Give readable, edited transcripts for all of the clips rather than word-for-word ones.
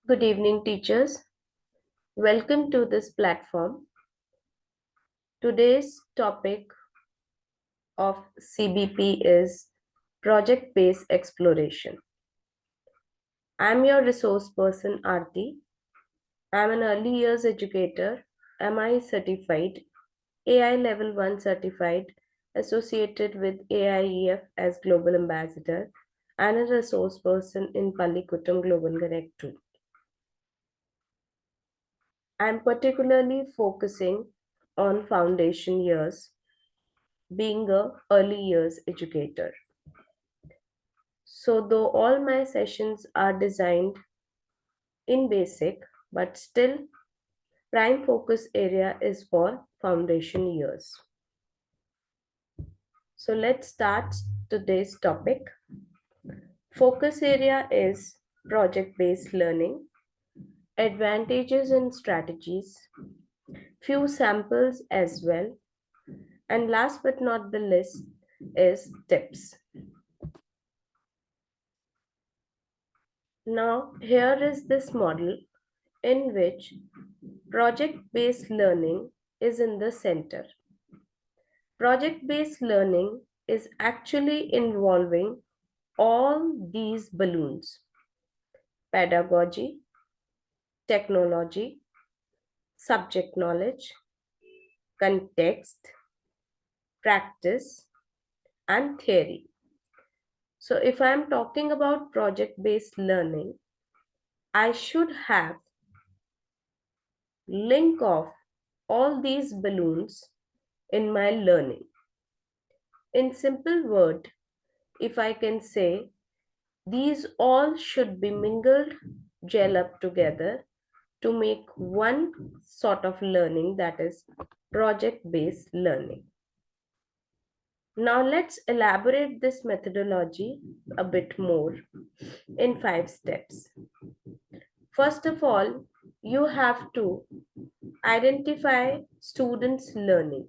Good evening, teachers. Welcome to this platform. Today's topic of CBP is project based exploration. I'm your resource person, Aarti. I'm an early years educator, MI certified, AI Level 1 certified, associated with AIEF as Global Ambassador, and a resource person in Pallikutum Global Connect too. I'm particularly focusing on foundation years being a early years educator. So though all my sessions are designed in basic, but still prime focus area is for foundation years. So let's start today's topic. Focus area is project based learning, advantages and strategies, few samples as well, and last but not the least is tips. Now, here is this model in which project based learning is in the center. Project based learning is actually involving all these balloons: pedagogy, technology, subject knowledge, context, practice, and theory. So, if I am talking about project based learning, I should have link of all these balloons in my learning. In simple word, if I can say, these all should be mingled, gel up together to make one sort of learning, that is project based learning. Now let's elaborate this methodology a bit more in 5 steps. First of all, you have to identify students' learning.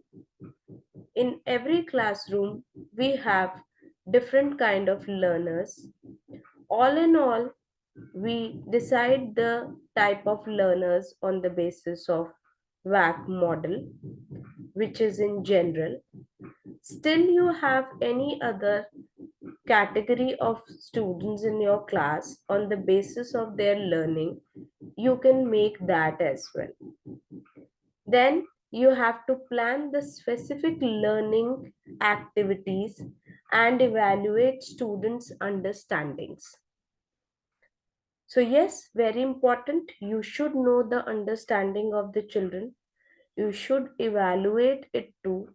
In every classroom, we have different kind of learners. All in all, we decide the type of learners on the basis of WAC model, which is in general. Still, you have any other category of students in your class on the basis of their learning, you can make that as well. Then you have to plan the specific learning activities and evaluate students' understandings. So, yes, very important. You should know the understanding of the children. You should evaluate it too.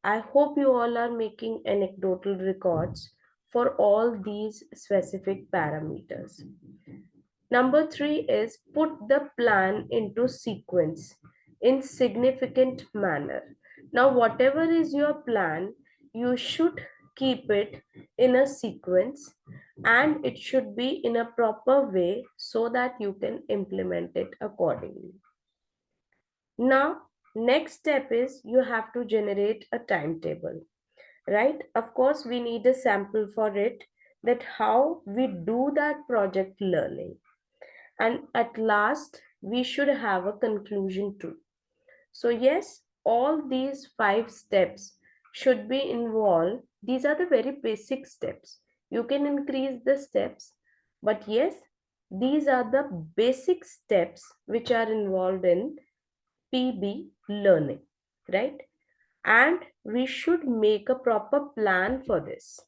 I hope you all are making anecdotal records for all these specific parameters. Number three is put the plan into sequence in significant manner. Now, whatever is your plan, you should keep it in a sequence and it should be in a proper way so that you can implement it accordingly. Now, next step is you have to generate a timetable, right? Of course, we need a sample for it, that how we do that project learning. And at last, we should have a conclusion too. So, yes, all these 5 steps should be involved. These are the very basic steps. You can increase the steps, but yes, these are the basic steps which are involved in PB learning, right? And we should make a proper plan for this.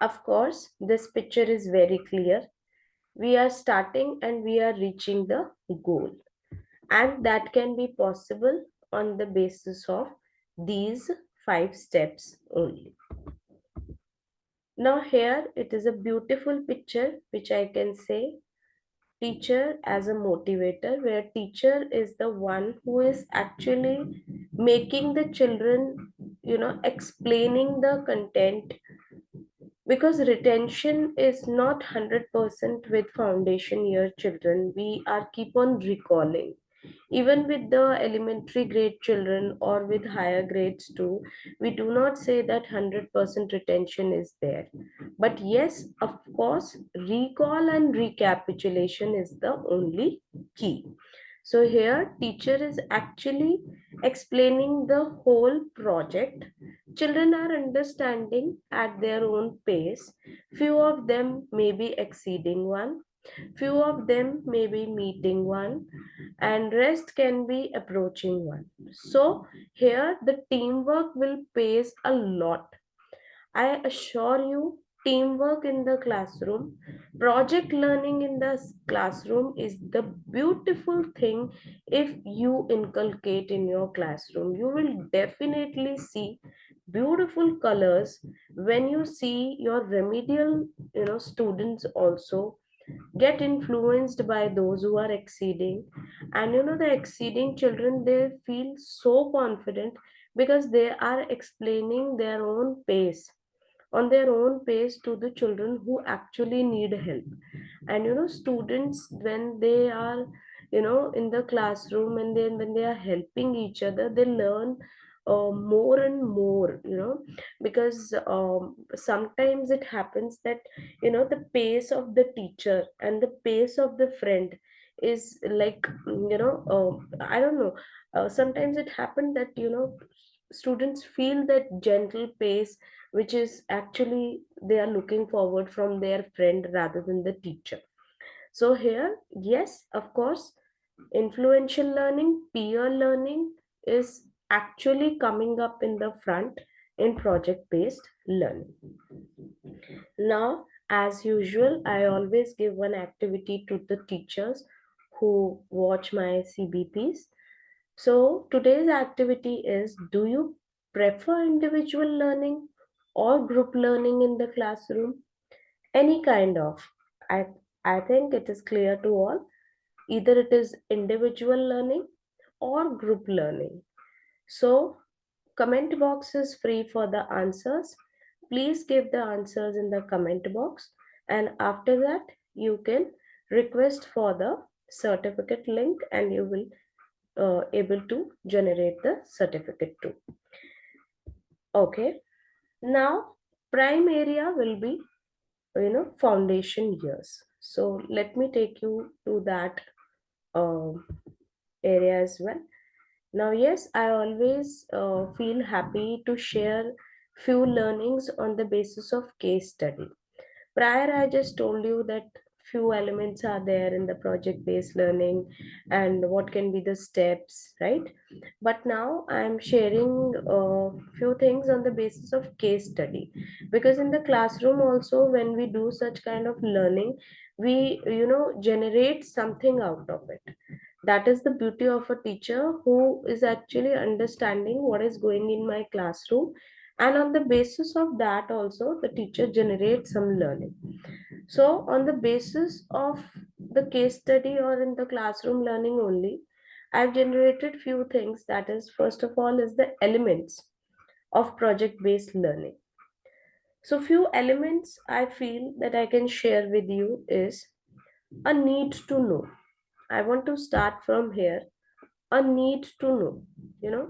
Of course, this picture is very clear. We are starting and we are reaching the goal, and that can be possible on the basis of these 5 steps only. Now here it is a beautiful picture which I can say teacher as a motivator, where teacher is the one who is actually making the children, explaining the content, because retention is not 100% with foundation year children. We are keep on recalling. Even with the elementary grade children or with higher grades too, we do not say that 100% retention is there. But yes, of course, recall and recapitulation is the only key. So here, teacher is actually explaining the whole project. Children are understanding at their own pace. Few of them may be exceeding one, few of them may be meeting one, and rest can be approaching one. So here, the teamwork will pays a lot. I assure you, teamwork in the classroom, project learning in the classroom is the beautiful thing if you inculcate in your classroom. You will definitely see beautiful colors when you see your remedial, students also get influenced by those who are exceeding. And the exceeding children, they feel so confident because they are explaining their own pace, on their own pace, to the children who actually need help. And students, when they are in the classroom, and then when they are helping each other, they learn more and more, because sometimes it happens that the pace of the teacher and the pace of the friend is like, I don't know, sometimes it happened that students feel that gentle pace, which is actually they are looking forward from their friend rather than the teacher. So here, yes, of course, influential learning, peer learning is actually coming up in the front in project based learning. Now, as usual, I always give one activity to the teachers who watch my CBPs. So today's activity is, do you prefer individual learning or group learning in the classroom? Any kind of. I, I think it is clear to all. Either it is individual learning or group learning. So comment box is free for the answers. Please give the answers in the comment box, and after that you can request for the certificate link, and you will able to generate the certificate too. Okay. Now prime area will be foundation years. So let me take you to that um, area as well. Now, yes, I always feel happy to share few learnings on the basis of case study. Prior, I just told you that few elements are there in the project based learning and what can be the steps, right? But now I'm sharing a few things on the basis of case study, because in the classroom also, when we do such kind of learning, we generate something out of it. That is the beauty of a teacher who is actually understanding what is going in my classroom, and on the basis of that also the teacher generates some learning. So on the basis of the case study or in the classroom learning only, I've generated few things. That is, first of all, is the elements of project based learning. So few elements I feel that I can share with you is a need to know. I want to start from here. A need to know, you know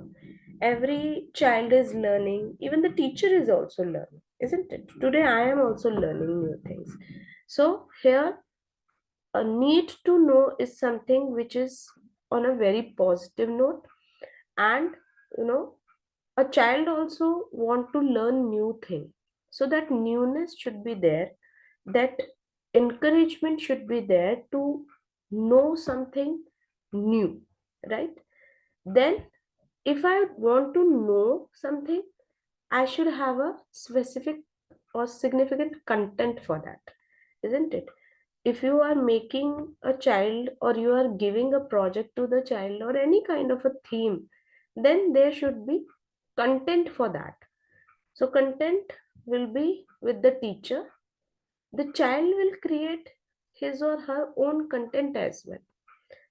every child is learning, even the teacher is also learning, isn't it? Today I am also learning new things. So here, a need to know is something which is on a very positive note. And you know a child also want to learn new thing, so that newness should be there, that encouragement should be there to know something new, right? Then, if I want to know something, I should have a specific or significant content for that, isn't it? If you are making a child or you are giving a project to the child or any kind of a theme, then there should be content for that. So, content will be with the teacher. The child will create his or her own content as well.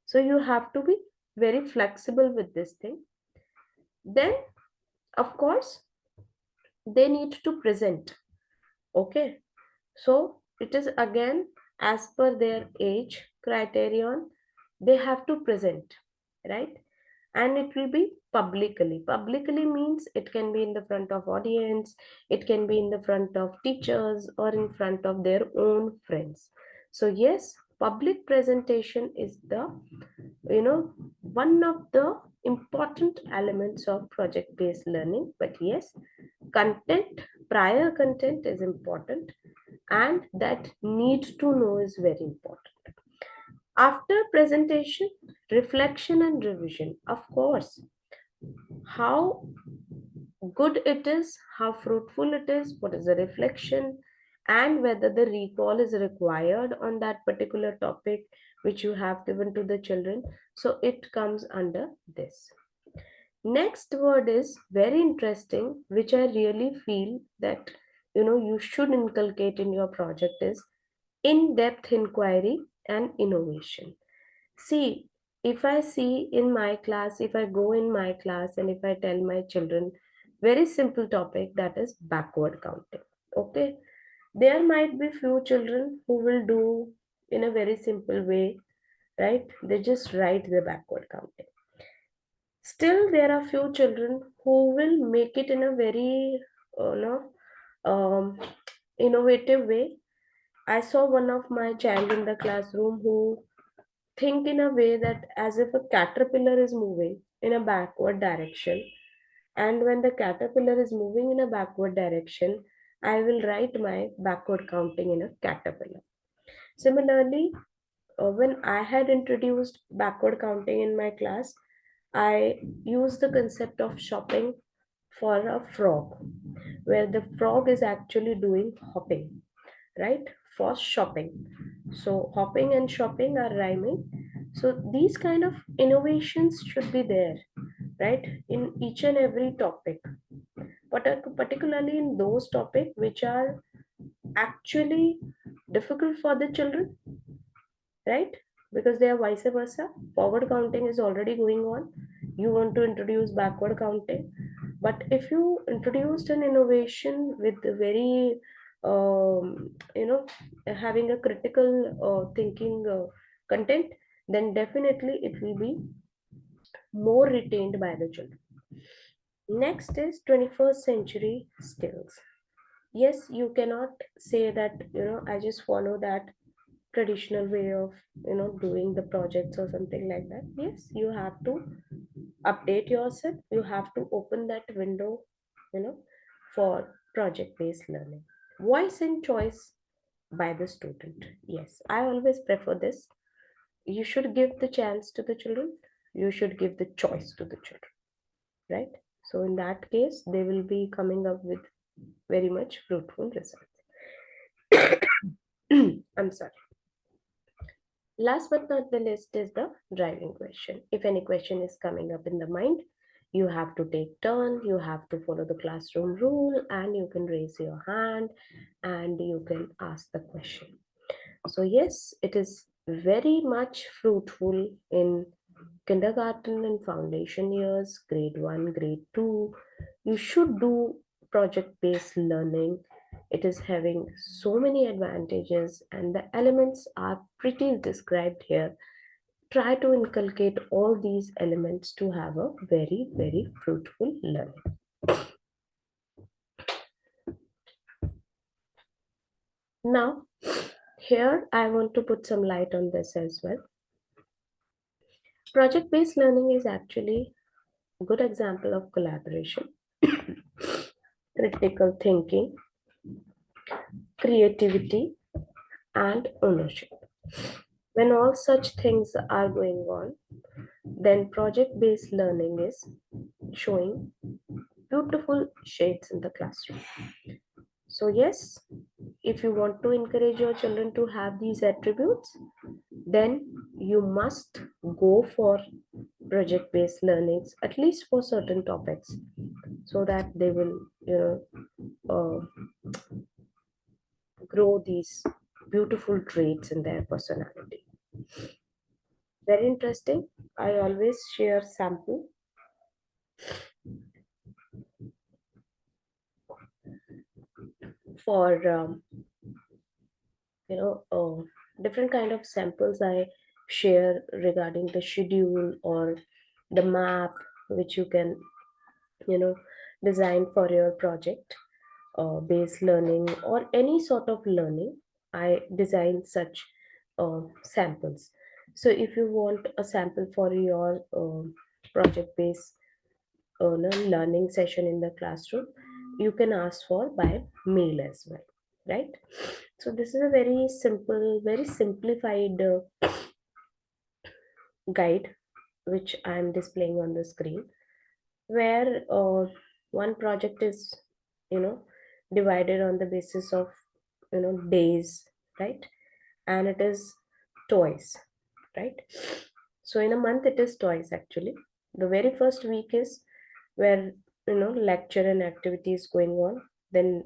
So, you have to be very flexible with this thing. Then, of course, they need to present. Okay, so it is again as per their age criterion, they have to present, right? And it will be publicly. Publicly means it can be in the front of audience, it can be in the front of teachers, or in front of their own friends. So yes, public presentation is the, you know, one of the important elements of project based learning. But yes, content, prior content is important, and that need to know is very important. After presentation, reflection and revision. Of course, how good it is, how fruitful it is, what is the reflection, and whether the recall is required on that particular topic which you have given to the children. So it comes under this. Next word is very interesting, which I really feel that, you know, you should inculcate in your project, is in-depth inquiry and innovation. See, if I see in my class, if I go in my class and if I tell my children very simple topic, that is backward counting. Okay, there might be few children who will do in a very simple way, right? They just write the backward counting. Still, there are few children who will make it in a very, no, um, innovative way. I saw one of my child in the classroom who think in a way that as if a caterpillar is moving in a backward direction, and when the caterpillar is moving in a backward direction, I will write my backward counting in a caterpillar. Similarly, when I had introduced backward counting in my class, I used the concept of shopping for a frog, where the frog is actually doing hopping, right? For shopping. So hopping and shopping are rhyming. So these kind of innovations should be there, right? In each and every topic, but particularly in those topics which are actually difficult for the children, right? Because they are vice versa. Forward counting is already going on. You want to introduce backward counting. But if you introduced an innovation with a very, you know, having a critical thinking content, then definitely it will be more retained by the children. Next is 21st century skills. Yes, you cannot say that, you know, I just follow that traditional way of, you know, doing the projects or something like that. Yes, you have to update yourself, you have to open that window, you know, for project based learning. Voice and choice by the student. Yes, I always prefer this. You should give the chance to the children, you should give the choice to the children, right? So in that case they will be coming up with very much fruitful results. I'm sorry. Last but not the least is the driving question. If any question is coming up in the mind, you have to take turn, you have to follow the classroom rule, and you can raise your hand and you can ask the question. So yes, it is very much fruitful in kindergarten and foundation years, grade 1, grade 2. You should do project based learning. It is having so many advantages, and the elements are pretty described here. Try to inculcate all these elements to have a very, very fruitful learning. Now, here I want to put some light on this as well. Project based learning is actually a good example of collaboration, critical thinking, creativity, and ownership. When all such things are going on, then project based learning is showing beautiful shades in the classroom. So, yes, if you want to encourage your children to have these attributes, then you must go for project based learnings, at least for certain topics, so that they will, you know, grow these beautiful traits in their personality. Very interesting. I always share sample for you know different kind of samples I share regarding the schedule or the map which you can, you know, design for your project based learning or any sort of learning. I design such samples. So if you want a sample for your project based learning session in the classroom, you can ask for by mail as well, right? So this is a very simple, very simplified guide which I am displaying on the screen, where one project is, you know, divided on the basis of, days, right? And it is twice, right? So in a month it is twice actually. The very first week is where, lecture and activities going on, then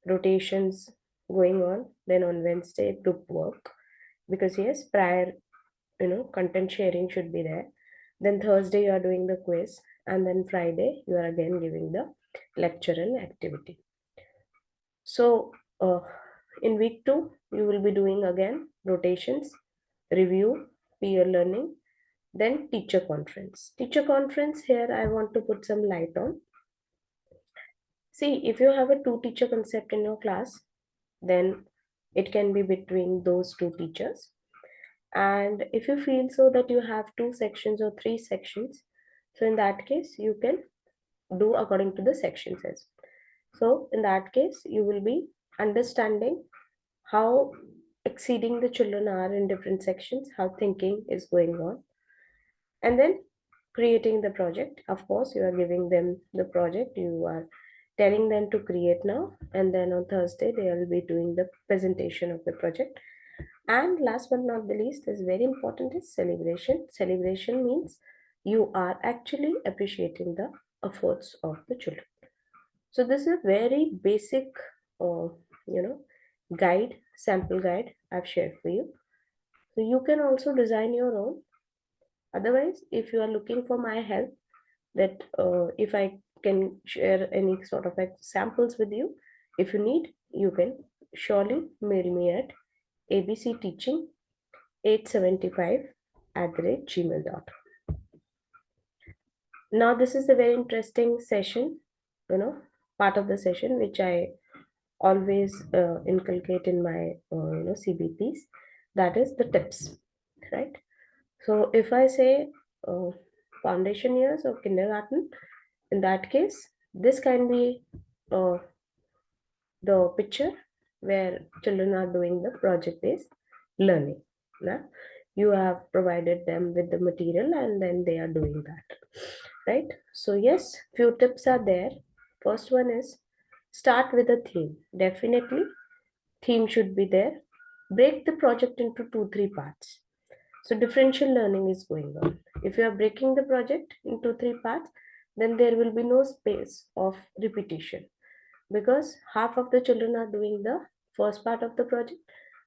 rotations going on, then on Wednesday group work, because yes, prior, content sharing should be there. Then Thursday you are doing the quiz, and then Friday you are again giving the lecture and activity. So in week 2 you will be doing again rotations, review, peer learning, then teacher conference. Teacher conference, here I want to put some light on. See, if you have a two teacher concept in your class, then it can be between those two teachers. And if you feel so that you have two sections or three sections, so in that case you can do according to the sections as well. So in that case you will be understanding how exceeding the children are in different sections, how thinking is going on, and then creating the project. Of course, you are giving them the project, you are telling them to create now, and then on Thursday they will be doing the presentation of the project. And last but not the least is very important is celebration. Celebration means you are actually appreciating the efforts of the children. So this is a very basic, uh, you know, guide, sample guide I've shared for you. So you can also design your own. Otherwise, if you are looking for my help, that if I can share any sort of samples with you, if you need, you can surely mail me at abcteaching875@gmail.com. Now, this is a very interesting session, you know, part of the session which I always inculcate in my, CBPs. That is the tips, right? So, if I say uh, foundation years or kindergarten, in that case, this can be uh, the picture where children are doing the project based learning. Now, you have provided them with the material and then they are doing that, right? So, yes, few tips are there. First one is start with a theme. Definitely, theme should be there. Break the project into two, three parts. So, differential learning is going on. If you are breaking the project into three parts, then there will be no space of repetition, because half of the children are doing the first part of the project,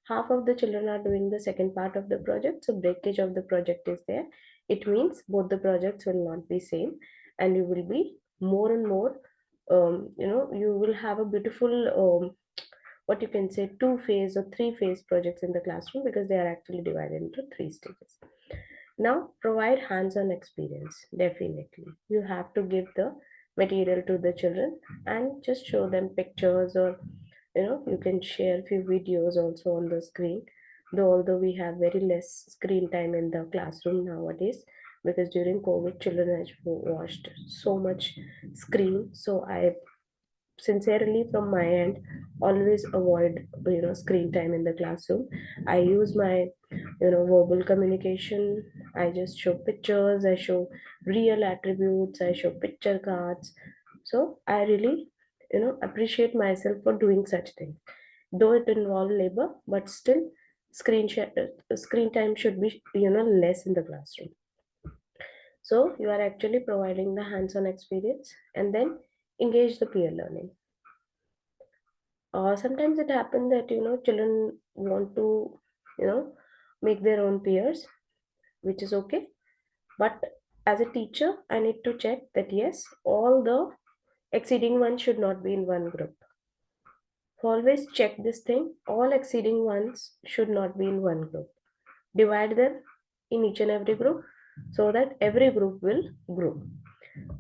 half of the children are doing the second part of the project. So breakage of the project is there. It means both the projects will not be same, and you will be more and more, you will have a beautiful, what you can say, two phase or three phase projects in the classroom, because they are actually divided into three stages. Now, provide hands-on experience. Definitely, you have to give the material to the children and just show them pictures, or you can share few videos also on the screen. Though although we have very less screen time in the classroom nowadays, because during COVID, children have watched so much screen. So I sincerely from my end always avoid screen time in the classroom. I use my verbal communication. I just show pictures, I show real attributes, I show picture cards. So I really appreciate myself for doing such things, though it involve labor, but still screen time should be less in the classroom. So you are actually providing the hands-on experience, and then engage the peer learning. Sometimes it happens that children want to you know make their own peers, which is okay. But as a teacher, I need to check that yes, all the exceeding ones should not be in one group. So always check this thing. All exceeding ones should not be in one group. Divide them in each and every group. so that every group will grow.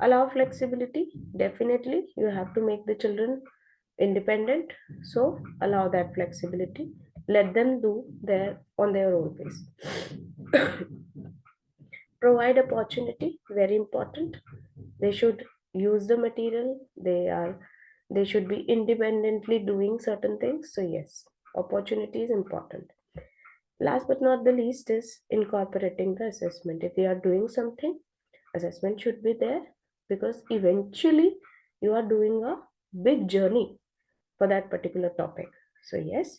Allow flexibility. Definitely, you have to make the children independent. So allow that flexibility. Let them do their on their own pace. Provide opportunity. Very important. They should use the material. They should be independently doing certain things. So yes, opportunity is important. Last but not the least is incorporating the assessment. If you are doing something, assessment should be there, because eventually you are doing a big journey for that particular topic. So yes,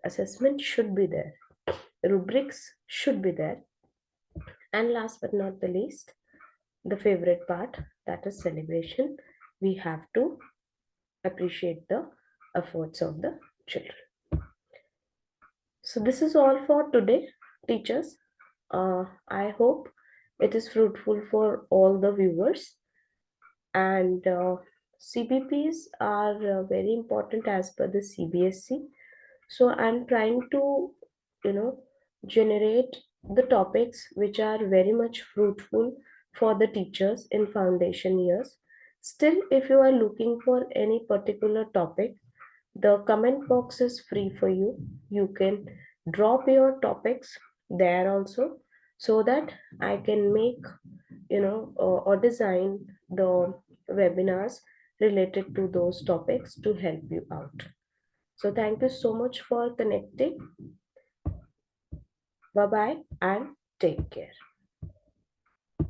assessment should be there, rubrics should be there, and last but not the least, the favorite part, that is celebration. We have to appreciate the efforts of the children. So this is all for today, teachers. I hope it is fruitful for all the viewers. And CBPs are very important as per the CBSC. So I'm trying to, you know, generate the topics which are very much fruitful for the teachers in foundation years. Still, if you are looking for any particular topic, the comment box is free for you. You can drop your topics there also, so that I can make, or design the webinars related to those topics to help you out. So thank you so much for connecting. Bye bye and take care.